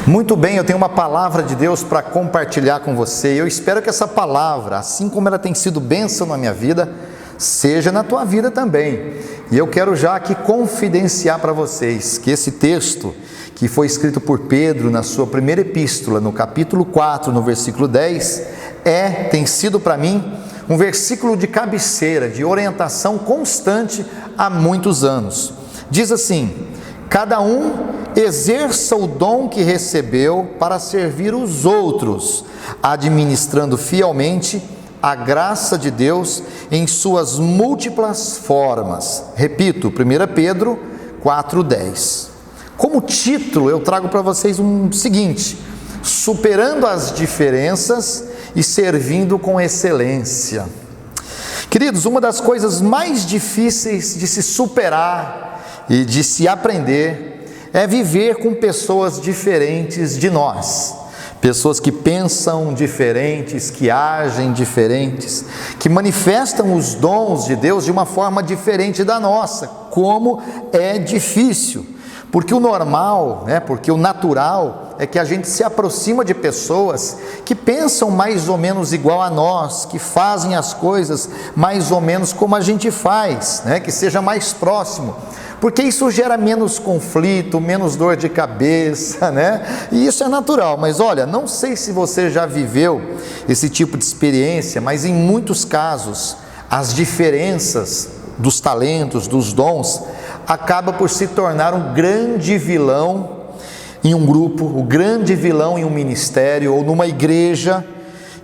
Muito bem, eu tenho uma palavra de Deus para compartilhar com você. Eu espero que essa palavra, assim como ela tem sido bênção na minha vida, seja na tua vida também. E eu quero já aqui confidenciar para vocês que esse texto, que foi escrito por Pedro na sua primeira epístola, no capítulo 4, no versículo 10, tem sido para mim um versículo de cabeceira, de orientação constante há muitos anos. Diz assim: cada um exerça o dom que recebeu para servir os outros, administrando fielmente a graça de Deus em suas múltiplas formas. Repito, 1 Pedro 4,10. Como título, eu trago para vocês um seguinte: superando as diferenças e servindo com excelência. Queridos, uma das coisas mais difíceis de se superar e de se aprender é viver com pessoas diferentes de nós. Pessoas que pensam diferentes, que agem diferentes, que manifestam os dons de Deus de uma forma diferente da nossa. Como é difícil! Porque o normal, porque o natural é que a gente se aproxima de pessoas que pensam mais ou menos igual a nós, que fazem as coisas mais ou menos como a gente faz, que seja mais próximo. Porque isso gera menos conflito, menos dor de cabeça, E isso é natural. Mas olha, não sei se você já viveu esse tipo de experiência, mas em muitos casos, as diferenças dos talentos, dos dons, acaba por se tornar um grande vilão em um grupo, um grande vilão em um ministério ou numa igreja,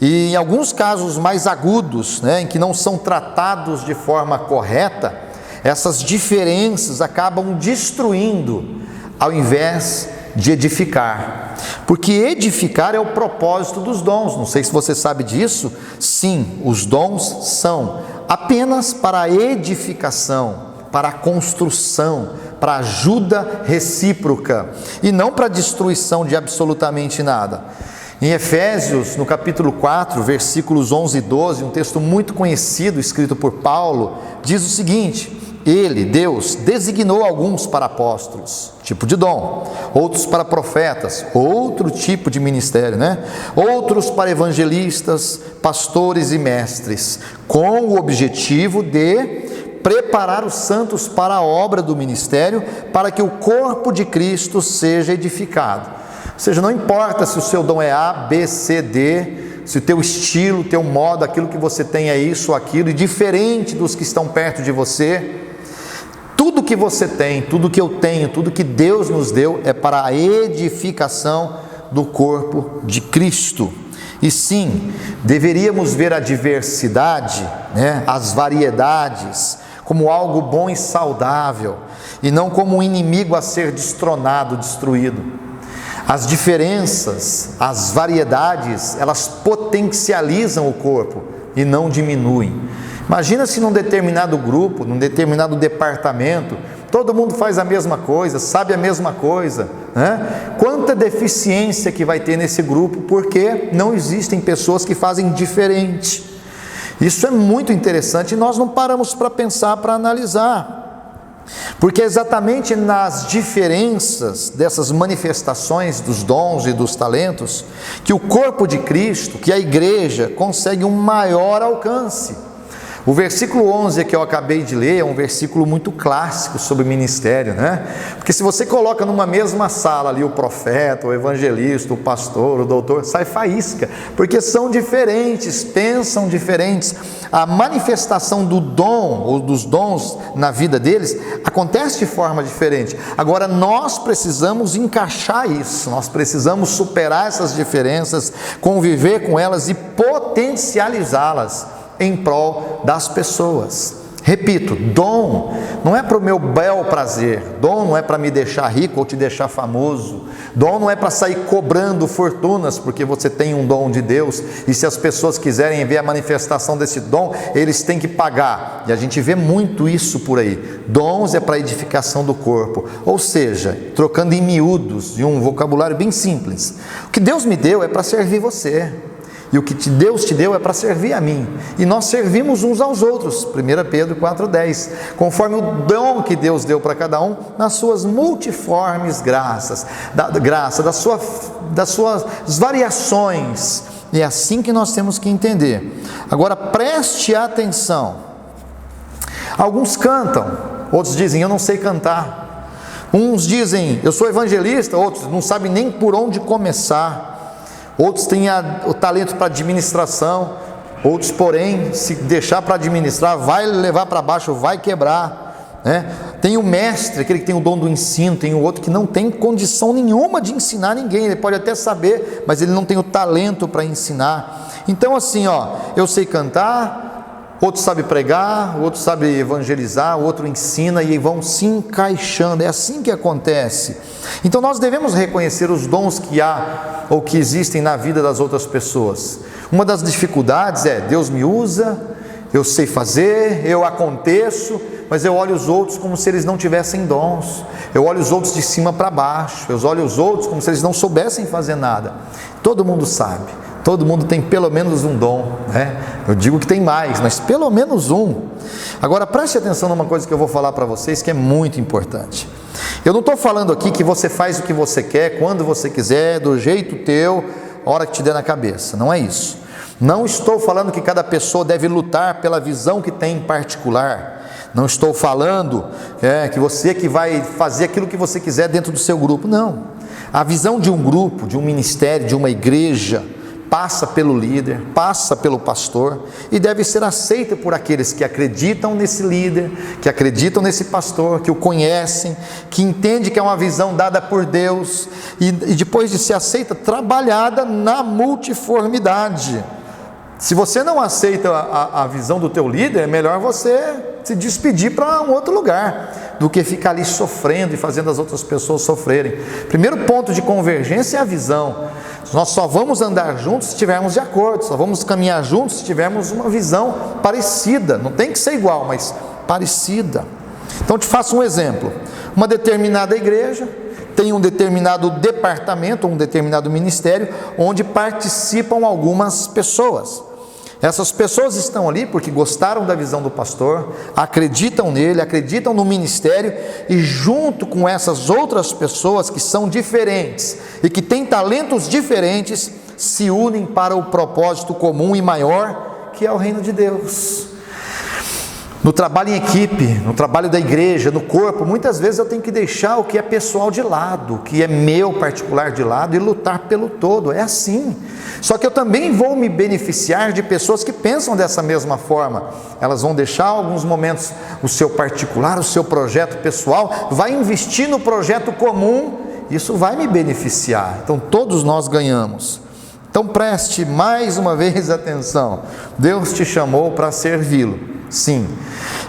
e em alguns casos mais agudos, em que não são tratados de forma correta, essas diferenças acabam destruindo ao invés de edificar. Porque edificar é o propósito dos dons. Não sei se você sabe disso. Sim, os dons são apenas para a edificação, para a construção, para a ajuda recíproca e não para a destruição de absolutamente nada. Em Efésios, no capítulo 4, versículos 11 e 12, um texto muito conhecido, escrito por Paulo, diz o seguinte: Ele, Deus, designou alguns para apóstolos, tipo de dom, outros para profetas, outro tipo de ministério, outros para evangelistas, pastores e mestres, com o objetivo de preparar os santos para a obra do ministério, para que o corpo de Cristo seja edificado. Ou seja, não importa se o seu dom é A, B, C, D, se o teu estilo, o teu modo, aquilo que você tem é isso ou aquilo, e diferente dos que estão perto de você, tudo que você tem, tudo que eu tenho, tudo que Deus nos deu é para a edificação do corpo de Cristo. E sim, deveríamos ver a diversidade, as variedades, como algo bom e saudável, e não como um inimigo a ser destronado, destruído. As diferenças, as variedades, elas potencializam o corpo e não diminuem. Imagina se num determinado grupo, num determinado departamento, todo mundo faz a mesma coisa, sabe a mesma coisa, Quanta deficiência que vai ter nesse grupo, porque não existem pessoas que fazem diferente. Isso é muito interessante e nós não paramos para pensar, para analisar. Porque é exatamente nas diferenças dessas manifestações dos dons e dos talentos que o corpo de Cristo, que a igreja, consegue um maior alcance. O versículo 11 que eu acabei de ler é um versículo muito clássico sobre ministério, Porque se você coloca numa mesma sala ali o profeta, o evangelista, o pastor, o doutor, sai faísca, porque são diferentes, pensam diferentes. A manifestação do dom ou dos dons na vida deles acontece de forma diferente. Agora nós precisamos encaixar isso, nós precisamos superar essas diferenças, conviver com elas e potencializá-las em prol das pessoas. Repito, dom não é para o meu bel prazer, dom não é para me deixar rico ou te deixar famoso, dom não é para sair cobrando fortunas porque você tem um dom de Deus, e se as pessoas quiserem ver a manifestação desse dom, eles têm que pagar, e a gente vê muito isso por aí. Dons é para a edificação do corpo, ou seja, trocando em miúdos, de um vocabulário bem simples, o que Deus me deu é para servir você. E o que Deus te deu é para servir a mim. E nós servimos uns aos outros. 1 Pedro 4,10. Conforme o dom que Deus deu para cada um, nas suas multiformes graças. Da sua das suas variações. E é assim que nós temos que entender. Agora preste atenção. Alguns cantam, outros dizem, eu não sei cantar. Uns dizem, eu sou evangelista, outros não sabem nem por onde começar. Outros têm o talento para administração, outros, porém, se deixar para administrar, vai levar para baixo, vai quebrar, né? Tem o mestre, aquele que tem o dom do ensino, tem o outro que não tem condição nenhuma de ensinar ninguém, ele pode até saber, mas ele não tem o talento para ensinar. Então assim, eu sei cantar, outro sabe pregar, outro sabe evangelizar, outro ensina, e vão se encaixando, é assim que acontece. Então nós devemos reconhecer os dons que há, ou que existem na vida das outras pessoas. Uma das dificuldades é, Deus me usa, eu sei fazer, eu aconteço, mas eu olho os outros como se eles não tivessem dons, eu olho os outros de cima para baixo, eu olho os outros como se eles não soubessem fazer nada. Todo mundo sabe, todo mundo tem pelo menos um dom, né? Eu digo que tem mais, mas pelo menos um. Agora preste atenção numa coisa que eu vou falar para vocês que é muito importante. Eu não estou falando aqui que você faz o que você quer, quando você quiser, do jeito teu, a hora que te der na cabeça, não é isso. Não estou falando que cada pessoa deve lutar pela visão que tem em particular. Não estou falando que você que vai fazer aquilo que você quiser dentro do seu grupo. Não. A visão de um grupo, de um ministério, de uma igreja, passa pelo líder, passa pelo pastor e deve ser aceita por aqueles que acreditam nesse líder, que acreditam nesse pastor, que o conhecem, que entendem que é uma visão dada por Deus e depois de ser aceita, trabalhada na multiformidade. Se você não aceita a visão do teu líder, é melhor você se despedir para um outro lugar, do que ficar ali sofrendo e fazendo as outras pessoas sofrerem. Primeiro ponto de convergência é a visão. Nós só vamos andar juntos se estivermos de acordo, só vamos caminhar juntos se tivermos uma visão parecida. Não tem que ser igual, mas parecida. Então te faço um exemplo. Uma determinada igreja tem um determinado departamento, um determinado ministério, onde participam algumas pessoas. Essas pessoas estão ali porque gostaram da visão do pastor, acreditam nele, acreditam no ministério e junto com essas outras pessoas que são diferentes e que têm talentos diferentes, se unem para o propósito comum e maior, que é o reino de Deus. No trabalho em equipe, no trabalho da igreja, no corpo, muitas vezes eu tenho que deixar o que é pessoal de lado, o que é meu particular de lado e lutar pelo todo, é assim. Só que eu também vou me beneficiar de pessoas que pensam dessa mesma forma. Elas vão deixar alguns momentos o seu particular, o seu projeto pessoal, vai investir no projeto comum, isso vai me beneficiar. Então todos nós ganhamos. Então preste mais uma vez atenção, Deus te chamou para servi-lo. Sim,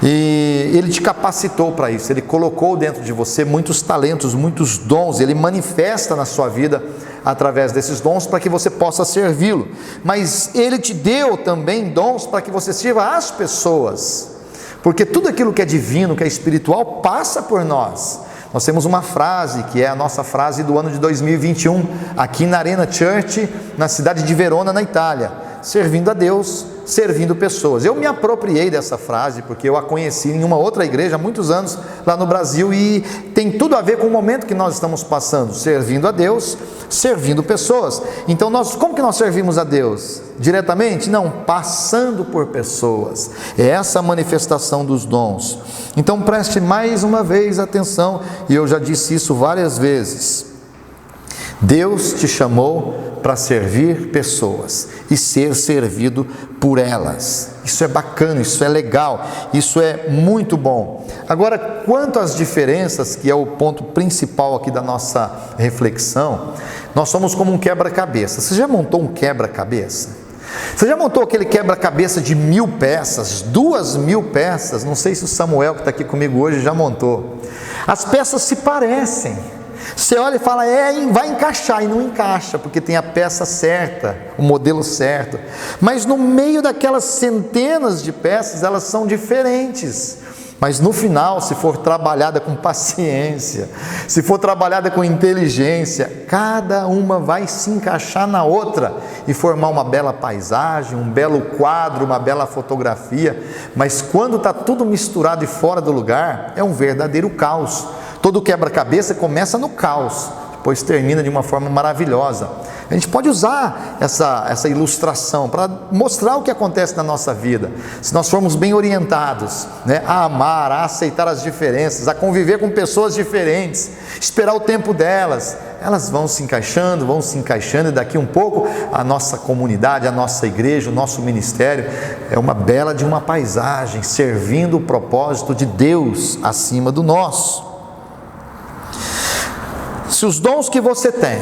e Ele te capacitou para isso, Ele colocou dentro de você muitos talentos, muitos dons, Ele manifesta na sua vida através desses dons para que você possa servi-lo, mas Ele te deu também dons para que você sirva as pessoas, porque tudo aquilo que é divino, que é espiritual, passa por nós. Nós temos uma frase, que é a nossa frase do ano de 2021, aqui na Arena Church, na cidade de Verona, na Itália: servindo a Deus, servindo pessoas. Eu me apropriei dessa frase, porque eu a conheci em uma outra igreja há muitos anos, lá no Brasil, e tem tudo a ver com o momento que nós estamos passando, servindo a Deus, servindo pessoas. Então como que nós servimos a Deus? Diretamente? Não, passando por pessoas. É essa a manifestação dos dons. Então preste mais uma vez atenção, e eu já disse isso várias vezes. Deus te chamou para servir pessoas e ser servido por elas. Isso é bacana, isso é legal, isso é muito bom. Agora, quanto às diferenças, que é o ponto principal aqui da nossa reflexão, nós somos como um quebra-cabeça. Você já montou um quebra-cabeça? Você já montou aquele quebra-cabeça de 1000 peças, 2000 peças? Não sei se o Samuel, que está aqui comigo hoje, já montou. As peças se parecem. Você olha e fala, vai encaixar, e não encaixa, porque tem a peça certa, o modelo certo. Mas no meio daquelas centenas de peças, elas são diferentes. Mas no final, se for trabalhada com paciência, se for trabalhada com inteligência, cada uma vai se encaixar na outra e formar uma bela paisagem, um belo quadro, uma bela fotografia. Mas quando está tudo misturado e fora do lugar, é um verdadeiro caos. Todo quebra-cabeça começa no caos, pois termina de uma forma maravilhosa. A gente pode usar essa ilustração para mostrar o que acontece na nossa vida. Se nós formos bem orientados, né, a amar, a aceitar as diferenças, a conviver com pessoas diferentes, esperar o tempo delas, elas vão se encaixando, e daqui um pouco a nossa comunidade, a nossa igreja, o nosso ministério é uma bela de uma paisagem, servindo o propósito de Deus acima do nosso. Se os dons que você tem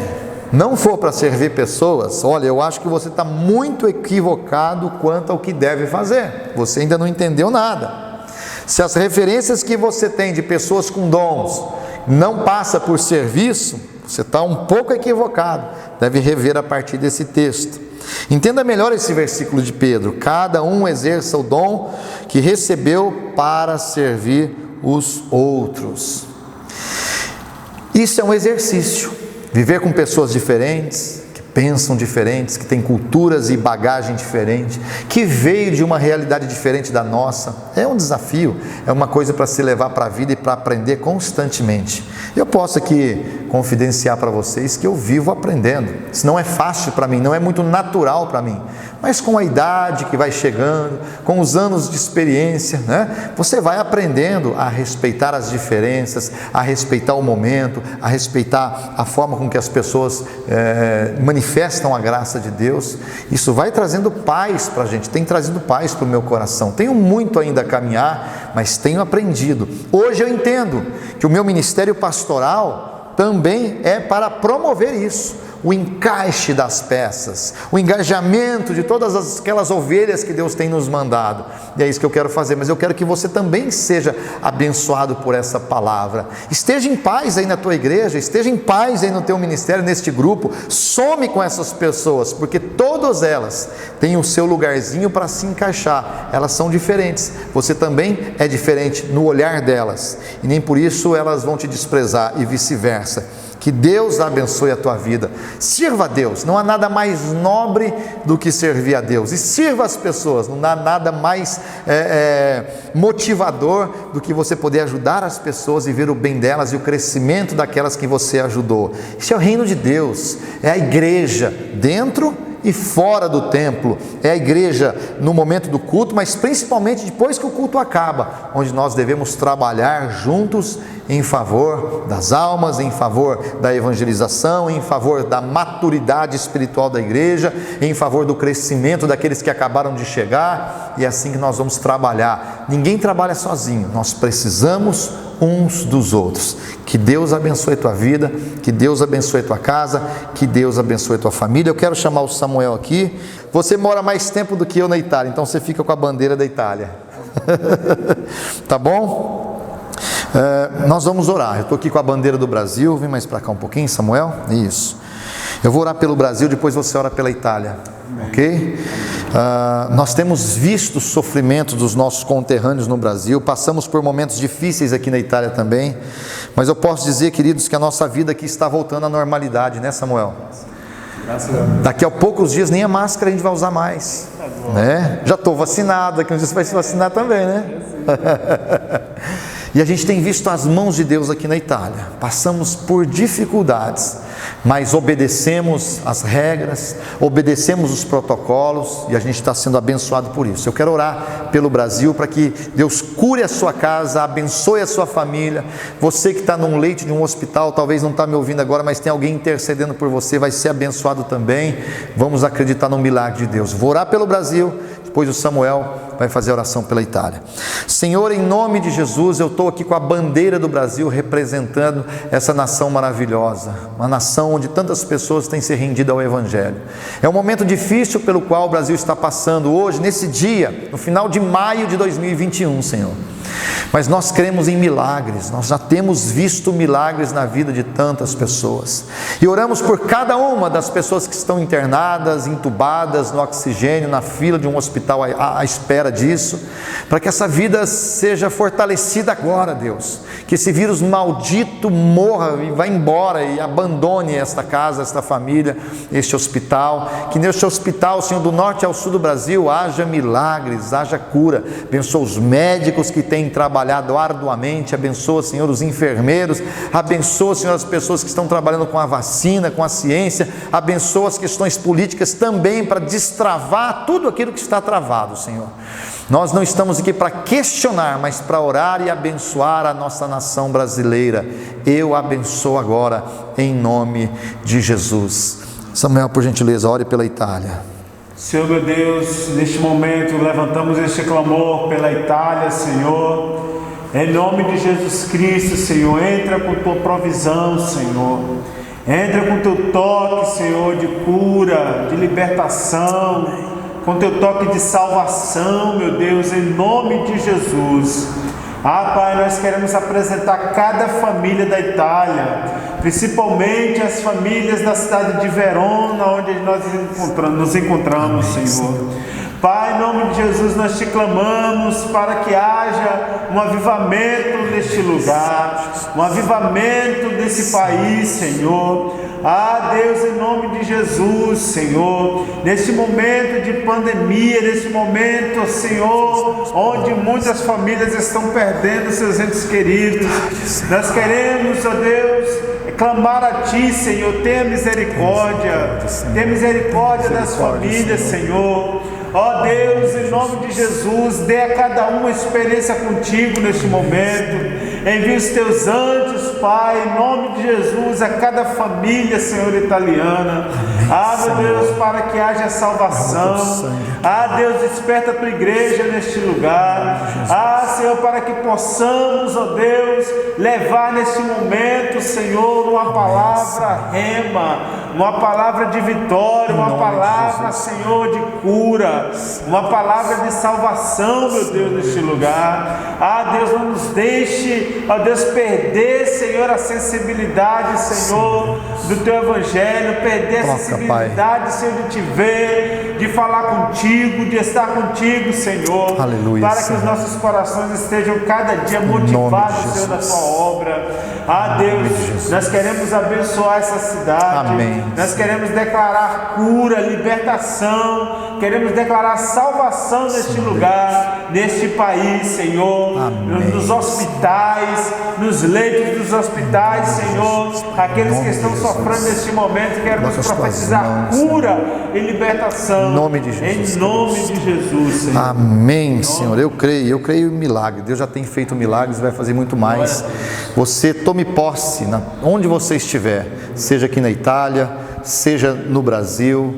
não for para servir pessoas, olha, eu acho que você está muito equivocado quanto ao que deve fazer. Você ainda não entendeu nada. Se as referências que você tem de pessoas com dons não passa por serviço, você está um pouco equivocado. Deve rever a partir desse texto. Entenda melhor esse versículo de Pedro: cada um exerça o dom que recebeu para servir os outros. Isso é um exercício. Viver com pessoas diferentes, que pensam diferentes, que têm culturas e bagagem diferente, que veio de uma realidade diferente da nossa, é um desafio, é uma coisa para se levar para a vida e para aprender constantemente. Eu posso aqui confidenciar para vocês que eu vivo aprendendo. Isso não é fácil para mim, não é muito natural para mim, mas com a idade que vai chegando, com os anos de experiência, né, você vai aprendendo a respeitar as diferenças, a respeitar o momento, a respeitar a forma com que as pessoas manifestam a graça de Deus. Isso vai trazendo paz para a gente, tem trazido paz para o meu coração. Tenho muito ainda a caminhar, mas tenho aprendido. Hoje eu entendo que o meu ministério pastoral também é para promover isso, o encaixe das peças, o engajamento de todas aquelas ovelhas que Deus tem nos mandado. E é isso que eu quero fazer, mas eu quero que você também seja abençoado por essa palavra. Esteja em paz aí na tua igreja, esteja em paz aí no teu ministério, neste grupo. Some com essas pessoas, porque todas elas têm o seu lugarzinho para se encaixar. Elas são diferentes, você também é diferente no olhar delas, e nem por isso elas vão te desprezar, e vice-versa. Que Deus abençoe a tua vida. Sirva a Deus, não há nada mais nobre do que servir a Deus. E sirva as pessoas, não há nada mais motivador do que você poder ajudar as pessoas e ver o bem delas e o crescimento daquelas que você ajudou. Isso é o reino de Deus, é a igreja dentro e fora do templo, é a igreja no momento do culto, mas principalmente depois que o culto acaba, onde nós devemos trabalhar juntos em favor das almas, em favor da evangelização, em favor da maturidade espiritual da igreja, em favor do crescimento daqueles que acabaram de chegar. E é assim que nós vamos trabalhar. Ninguém trabalha sozinho, nós precisamos uns dos outros. Que Deus abençoe a tua vida, que Deus abençoe a tua casa, que Deus abençoe a tua família. Eu quero chamar o Samuel aqui. Você mora mais tempo do que eu na Itália, então você fica com a bandeira da Itália. Tá bom? Nós vamos orar. Eu estou aqui com a bandeira do Brasil. Vem mais para cá um pouquinho, Samuel. Isso. Eu vou orar pelo Brasil, depois você ora pela Itália. Ok? Nós temos visto o sofrimento dos nossos conterrâneos no Brasil, passamos por momentos difíceis aqui na Itália também, mas eu posso dizer, queridos, que a nossa vida aqui está voltando à normalidade, né, Samuel? Daqui a poucos dias nem a máscara a gente vai usar mais, né? Já estou vacinado, daqui a uns dias você vai se vacinar também, né? E a gente tem visto as mãos de Deus aqui na Itália. Passamos por dificuldades, mas obedecemos as regras, obedecemos os protocolos, e a gente está sendo abençoado por isso. Eu quero orar pelo Brasil, para que Deus cure a sua casa, abençoe a sua família. Você que está num leito de um hospital, talvez não está me ouvindo agora, mas tem alguém intercedendo por você, vai ser abençoado também. Vamos acreditar no milagre de Deus. Vou orar pelo Brasil, depois o Samuel vai fazer a oração pela Itália. Senhor, em nome de Jesus, eu estou aqui com a bandeira do Brasil, representando essa nação maravilhosa, uma nação onde tantas pessoas têm se rendido ao Evangelho. É um momento difícil pelo qual o Brasil está passando hoje, nesse dia, no final de maio de 2021, Senhor. Mas nós cremos em milagres, nós já temos visto milagres na vida de tantas pessoas, e oramos por cada uma das pessoas que estão internadas, entubadas, no oxigênio, na fila de um hospital à espera disso, para que essa vida seja fortalecida agora, Deus, que esse vírus maldito morra e vá embora e abandone esta casa, esta família, este hospital, que neste hospital, Senhor, do norte ao sul do Brasil, haja milagres, haja cura. Abençoa os médicos que têm trabalhado arduamente. Abençoa, Senhor, os enfermeiros. Abençoa, Senhor, as pessoas que estão trabalhando com a vacina, com a ciência. Abençoa as questões políticas também, para destravar tudo aquilo que está travado, Senhor. Nós não estamos aqui para questionar, mas para orar e abençoar a nossa nação brasileira. Eu abençoo agora, em nome de Jesus. Samuel, por gentileza, ore pela Itália. Senhor meu Deus, neste momento levantamos este clamor pela Itália, Senhor. Em nome de Jesus Cristo, Senhor, entra com tua provisão, Senhor. Entra com teu toque, Senhor, de cura, de libertação, com teu toque de salvação, meu Deus, em nome de Jesus. Pai, nós queremos apresentar cada família da Itália, principalmente as famílias da cidade de Verona, onde nós nos encontramos, Senhor. Pai, em nome de Jesus, nós te clamamos para que haja um avivamento neste lugar, um avivamento nesse país, Senhor. Deus, em nome de Jesus, Senhor, neste momento de pandemia, neste momento, Senhor, onde muitas famílias estão perdendo seus entes queridos, nós queremos, ó Deus, clamar a Ti, Senhor. Tenha misericórdia das famílias, Senhor. Ó Deus, em nome de Jesus, dê a cada um uma experiência contigo neste momento. Envie os teus anjos, Pai, em nome de Jesus, a cada família, Senhor, italiana. Meu Deus, para que haja salvação. Deus, desperta a tua igreja neste lugar. Senhor, para que possamos, ó Deus, levar neste momento, Senhor, uma palavra rema, uma palavra de vitória, uma palavra, Senhor, de cura, uma palavra de salvação, meu Deus, neste lugar. Deus, não nos deixe, ó Deus, perder, Senhor, a sensibilidade, Senhor, do Teu Evangelho, perder a sensibilidade, Senhor, de Te ver, de falar contigo, de estar contigo, Senhor. Aleluia, para que os nossos corações estejam cada dia motivados, Senhor, da Tua obra. Deus, nós queremos abençoar essa cidade. Amém. Nós queremos declarar cura, libertação, queremos declarar salvação neste lugar, neste país, Senhor. Amém. Nos hospitais, nos leitos dos hospitais, Senhor, aqueles que estão sofrendo neste momento, queremos profetizar cura e libertação. Em nome de Jesus. Em nome de Jesus, Senhor. Amém, Senhor. Eu creio em milagre. Deus já tem feito milagres e vai fazer muito mais. Você tome posse onde você estiver, seja aqui na Itália, seja no Brasil.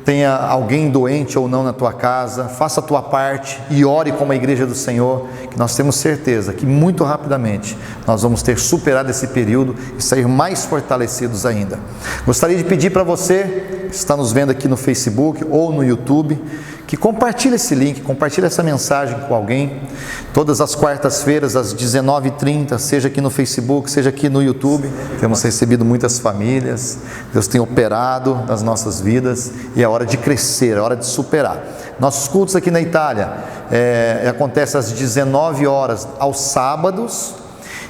Tenha alguém doente ou não na tua casa, faça a tua parte e ore como a igreja do Senhor, que nós temos certeza que muito rapidamente nós vamos ter superado esse período e sair mais fortalecidos ainda. Gostaria de pedir para você que está nos vendo aqui no Facebook ou no YouTube, que compartilhe esse link, compartilhe essa mensagem com alguém. Todas as quartas-feiras às 19h30, seja aqui no Facebook, seja aqui no YouTube, temos recebido muitas famílias. Deus tem operado nas nossas vidas e é hora de crescer, é hora de superar. Nossos cultos aqui na Itália acontecem às 19 horas aos sábados,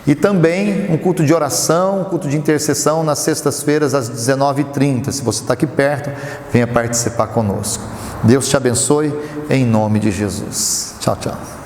e também um culto de oração, um culto de intercessão nas sextas-feiras às 19h30. Se você está aqui perto, venha participar conosco. Deus te abençoe em nome de Jesus. Tchau, tchau.